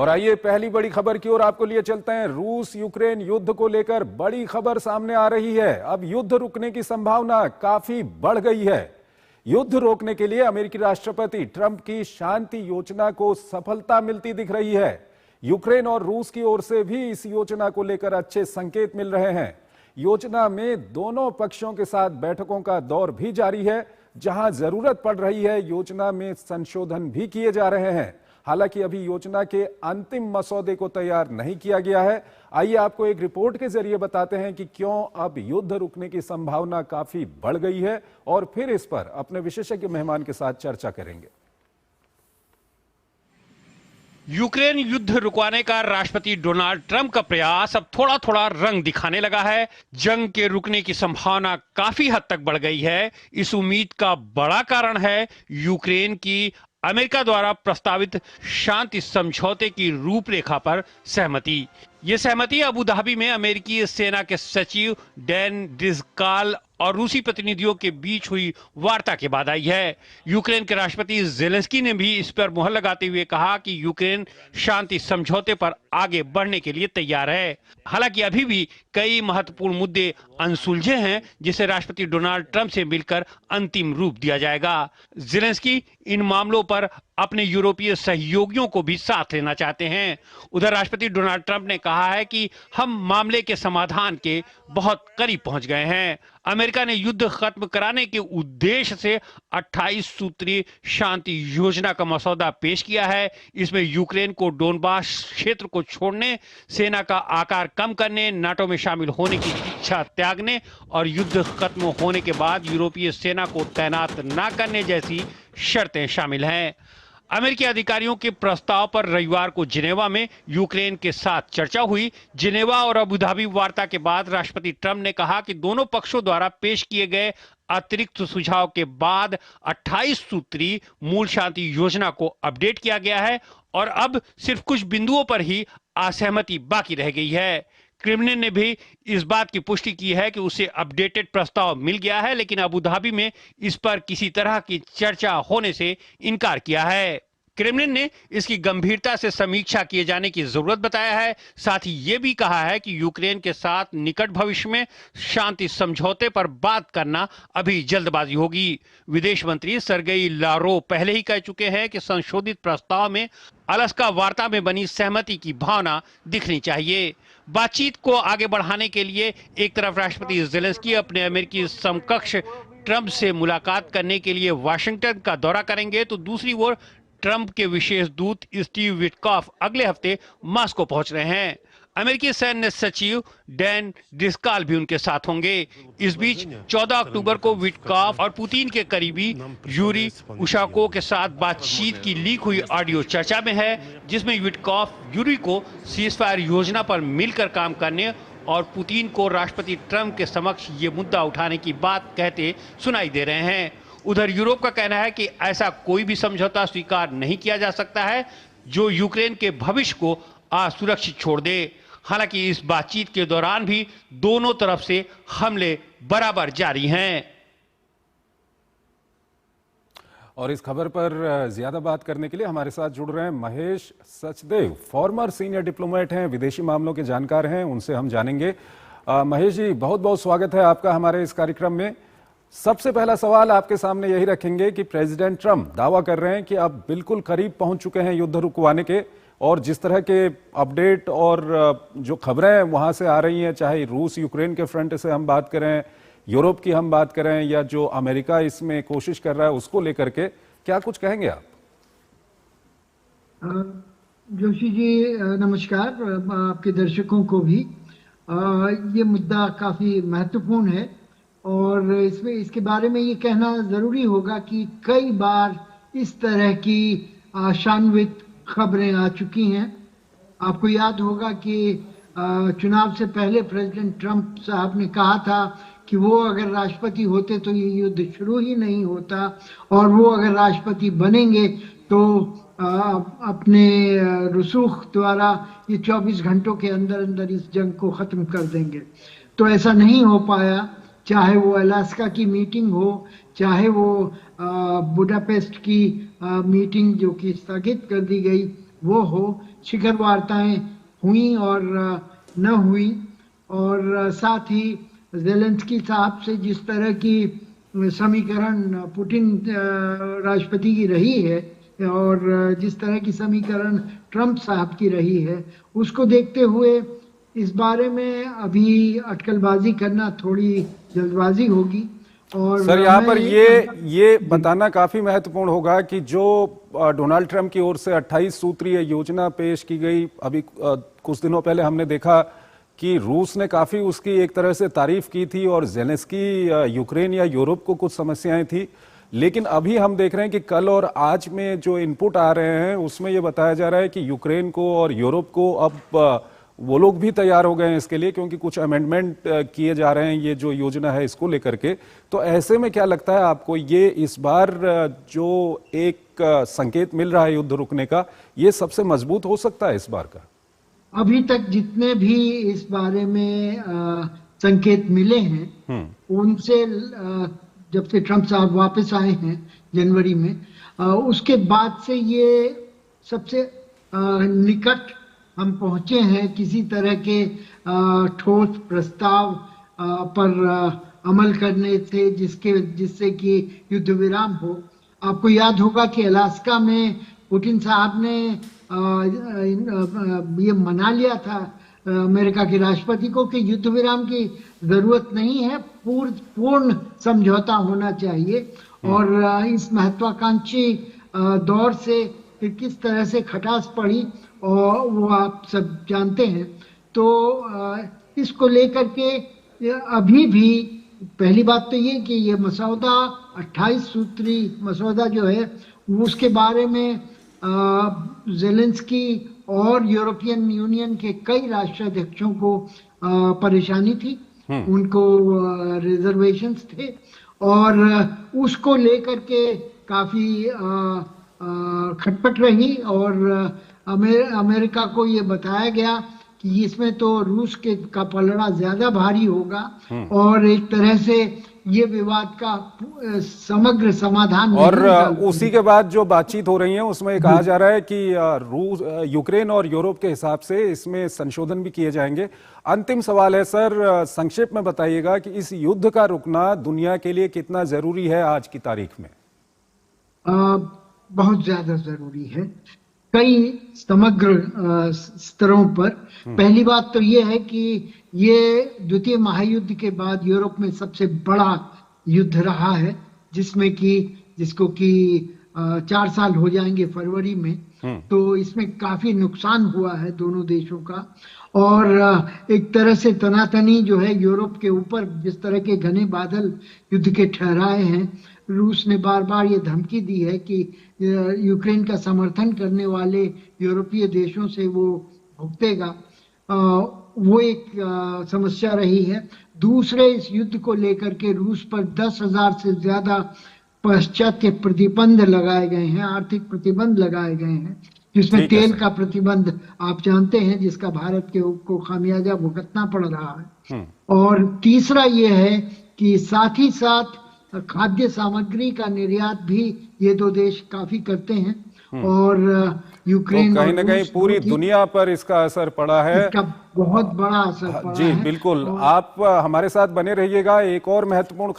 और आइए पहली बड़ी खबर की ओर आपको लिए चलते हैं। रूस यूक्रेन युद्ध को लेकर बड़ी खबर सामने आ रही है। अब युद्ध रुकने की संभावना काफी बढ़ गई है। युद्ध रोकने के लिए अमेरिकी राष्ट्रपति ट्रंप की शांति योजना को सफलता मिलती दिख रही है। यूक्रेन और रूस की ओर से भी इस योजना को लेकर अच्छे संकेत मिल रहे हैं। योजना में दोनों पक्षों के साथ बैठकों का दौर भी जारी है। जहां जरूरत पड़ रही है, योजना में संशोधन भी किए जा रहे हैं। हालांकि अभी योजना के अंतिम मसौदे को तैयार नहीं किया गया है। आइए आपको एक रिपोर्ट के जरिए बताते हैं कि क्यों अब युद्ध रुकने की संभावना काफी बढ़ गई है, और फिर इस पर अपने विशेषज्ञ मेहमान के साथ चर्चा करेंगे। यूक्रेन युद्ध रुकवाने का राष्ट्रपति डोनाल्ड ट्रंप का प्रयास अब थोड़ा थोड़ा रंग दिखाने लगा है। जंग के रुकने की संभावना काफी हद तक बढ़ गई है। इस उम्मीद का बड़ा कारण है यूक्रेन की अमेरिका द्वारा प्रस्तावित शांति समझौते की रूपरेखा पर सहमति। ये सहमति अबू धाबी में अमेरिकी सेना के सचिव डैन ड्रिस्काल और रूसी प्रतिनिधियों के बीच हुई वार्ता के बाद आई है। यूक्रेन के राष्ट्रपति जेलेंस्की ने भी इस पर मुहर लगाते हुए कहा कि यूक्रेन शांति समझौते पर आगे बढ़ने के लिए तैयार है। हालांकि अभी भी कई महत्वपूर्ण मुद्दे अनसुलझे हैं, जिसे राष्ट्रपति डोनाल्ड ट्रंप से मिलकर अंतिम रूप दिया जाएगा। जेलेंस्की इन मामलों पर अपने यूरोपीय सहयोगियों को भी साथ लेना चाहते हैं। उधर राष्ट्रपति डोनाल्ड ट्रंप ने कहा है कि हम मामले के समाधान के बहुत करीब पहुंच गए हैं। अमेरिका ने युद्ध खत्म कराने के उद्देश्य से 28 सूत्रीय शांति योजना का मसौदा पेश किया है। इसमें यूक्रेन को डोनबास क्षेत्र को छोड़ने, सेना का आकार कम करने, नाटो में शामिल होने की इच्छा त्यागने और युद्ध खत्म होने के बाद यूरोपीय सेना को तैनात न करने जैसी शर्तें शामिल हैं। अमेरिकी अधिकारियों के प्रस्ताव पर रविवार को जिनेवा में यूक्रेन के साथ चर्चा हुई। जिनेवा और अबू धाबी वार्ता के बाद राष्ट्रपति ट्रंप ने कहा कि दोनों पक्षों द्वारा पेश किए गए अतिरिक्त सुझाव के बाद 28 सूत्री मूल शांति योजना को अपडेट किया गया है और अब सिर्फ कुछ बिंदुओं पर ही असहमति बाकी रह गई है। क्रेमलिन ने भी इस बात की पुष्टि की है कि उसे अपडेटेड प्रस्ताव मिल गया है, लेकिन अबू धाबी में इस पर किसी तरह की चर्चा होने से इनकार किया है। क्रेमलिन ने इसकी गंभीरता से समीक्षा किए जाने की जरूरत बताया है। साथ ही ये भी कहा है कि यूक्रेन के साथ निकट भविष्य में शांति समझौते पर बात करना अभी जल्दबाजी होगी। विदेश मंत्री सर्गेई लारोव पहले ही कह चुके हैं कि संशोधित प्रस्ताव में अलास्का वार्ता में बनी सहमति की भावना दिखनी चाहिए। बातचीत को आगे बढ़ाने के लिए एक तरफ राष्ट्रपति जेलेंस्की अपने अमेरिकी समकक्ष ट्रंप से मुलाकात करने के लिए वाशिंगटन का दौरा करेंगे, तो दूसरी ओर ट्रंप के विशेष दूत स्टीव विटकॉफ अगले हफ्ते मॉस्को पहुंच रहे हैं। अमेरिकी सैन्य सचिव डैन ड्रिस्काल भी उनके साथ होंगे। इस बीच 14 अक्टूबर को विटकॉफ और पुतिन के करीबी यूरी उशाकोव के साथ बातचीत की लीक हुई ऑडियो चर्चा में है, जिसमें विटकॉफ यूरी को सीजफायर योजना पर मिलकर काम करने और पुतिन को राष्ट्रपति ट्रंप के समक्ष ये मुद्दा उठाने की बात कहते सुनाई दे रहे हैं। उधर यूरोप का कहना है कि ऐसा कोई भी समझौता स्वीकार नहीं किया जा सकता है जो यूक्रेन के भविष्य को असुरक्षित छोड़ दे। हालांकि इस बातचीत के दौरान भी दोनों तरफ से हमले बराबर जारी हैं। और इस खबर पर ज्यादा बात करने के लिए हमारे साथ जुड़ रहे हैं Mahesh Sachdev, farmer senior diplomat हैं, विदेशी मामलों के जानकार हैं। उनसे हम जानेंगे। महेश जी, बहुत बहुत स्वागत है आपका हमारे इस कार्यक्रम में। सबसे पहला सवाल आपके सामने यही रखेंगे कि प्रेसिडेंट ट्रंप दावा कर रहे हैं कि अब बिल्कुल करीब पहुंच चुके हैं युद्ध रुकवाने के, और जिस तरह के अपडेट और जो खबरें वहां से आ रही हैं, चाहे रूस यूक्रेन के फ्रंट से हम बात करें, यूरोप की हम बात करें, या जो अमेरिका इसमें कोशिश कर रहा है उसको लेकर के, क्या कुछ कहेंगे आप? जोशी जी नमस्कार, आपके दर्शकों को भी। ये मुद्दा काफी महत्वपूर्ण है और इसमें इसके बारे में ये कहना जरूरी होगा कि कई बार इस तरह की आशान्वित खबरें आ चुकी हैं। आपको याद होगा कि चुनाव से पहले प्रेसिडेंट ट्रंप साहब ने कहा था कि वो अगर राष्ट्रपति होते तो ये युद्ध शुरू ही नहीं होता, और वो अगर राष्ट्रपति बनेंगे तो अपने रसूख द्वारा ये 24 घंटों के अंदर अंदर इस जंग को खत्म कर देंगे। तो ऐसा नहीं हो पाया। चाहे वो अलास्का की मीटिंग हो, चाहे वो बुडापेस्ट की मीटिंग जो कि स्थगित कर दी गई, वो हो। शिखर वार्ताएं हुई और न हुई, और साथ ही जेलेंस्की साहब से जिस तरह की समीकरण पुतिन राष्ट्रपति की रही है और जिस तरह की समीकरण ट्रंप साहब की रही है, उसको देखते हुए इस बारे में अभी अटकलबाजी करना थोड़ी जल्दबाजी होगी। और सर यहाँ पर मैं ये बताना काफी महत्वपूर्ण होगा कि जो डोनाल्ड ट्रंप की ओर से 28 सूत्रीय योजना पेश की गई, अभी कुछ दिनों पहले हमने देखा कि रूस ने काफी उसकी एक तरह से तारीफ की थी और जेलेंस्की यूक्रेन या यूरोप को कुछ समस्याएं थी, लेकिन अभी हम देख रहे हैं कि कल और आज में जो इनपुट आ रहे हैं उसमें ये बताया जा रहा है कि यूक्रेन को और यूरोप को अब वो लोग भी तैयार हो गए हैं इसके लिए, क्योंकि कुछ अमेंडमेंट किए जा रहे हैं ये जो योजना है इसको लेकर के। तो ऐसे में क्या लगता है आपको, ये इस बार जो एक संकेत मिल रहा है युद्ध रुकने का, ये सबसे मजबूत हो सकता है इस बार का? अभी तक जितने भी इस बारे में संकेत मिले हैं उनसे जब से ट्रंप साहब वापस आए हैं जनवरी में, उसके बाद से ये सबसे निकट हम पहुंचे हैं किसी तरह के ठोस प्रस्ताव पर अमल करने से जिससे कि युद्ध विराम हो। आपको याद होगा कि अलास्का में पुतिन साहब ने ये मना लिया था अमेरिका के राष्ट्रपति को कि युद्ध विराम की जरूरत नहीं है, पूर्ण समझौता होना चाहिए। और इस महत्वाकांक्षी दौर से फिर किस तरह से खटास पड़ी और वो आप सब जानते हैं। तो इसको लेकर के अभी भी पहली बात तो ये कि ये मसौदा 28 सूत्री मसौदा जो है उसके बारे में जेलेंस्की और यूरोपियन यूनियन के कई राष्ट्राध्यक्षों को परेशानी थी, उनको रिजर्वेशंस थे और उसको लेकर के काफी खटपट रही। और अमेरिका को ये बताया गया कि इसमें तो रूस का पलड़ा ज्यादा भारी होगा और एक तरह से ये विवाद का समग्र समाधान और उसी के बाद जो बातचीत हो रही है उसमें कहा जा रहा है कि रूस, यूक्रेन और यूरोप के हिसाब से इसमें संशोधन भी किए जाएंगे। अंतिम सवाल है सर, संक्षेप में बताइएगा कि इस युद्ध का रुकना दुनिया के लिए कितना जरूरी है आज की तारीख में? बहुत ज्यादा जरूरी है कई समग्र स्तरों पर। पहली बात तो ये है कि ये द्वितीय महायुद्ध के बाद यूरोप में सबसे बड़ा युद्ध रहा है, जिसको कि 4 साल हो जाएंगे फरवरी में। तो इसमें काफी नुकसान हुआ है दोनों देशों का और एक तरह से तनातनी जो है यूरोप के ऊपर जिस तरह के घने बादल युद्ध के ठहराए हैं। रूस ने बार बार ये धमकी दी है कि यूक्रेन का समर्थन करने वाले यूरोपीय देशों से वो भुगतेगा। वो एक समस्या रही है। दूसरे, इस युद्ध को लेकर के रूस पर 10,000 से ज्यादा पाश्चात्य प्रतिबंध लगाए गए हैं, आर्थिक प्रतिबंध लगाए गए हैं, जिसमें तेल का प्रतिबंध आप जानते हैं जिसका भारत को खामियाजा भुगतना पड़ रहा है। और तीसरा ये है कि साथ ही साथ खाद्य सामग्री का निर्यात भी ये दो देश काफी करते हैं और यूक्रेन तो कहीं ना कहीं पूरी दुनिया पर इसका असर पड़ा है, इसका बहुत बड़ा असर पड़ा जी है। बिल्कुल। आप हमारे साथ बने रहिएगा। एक और महत्वपूर्ण खबर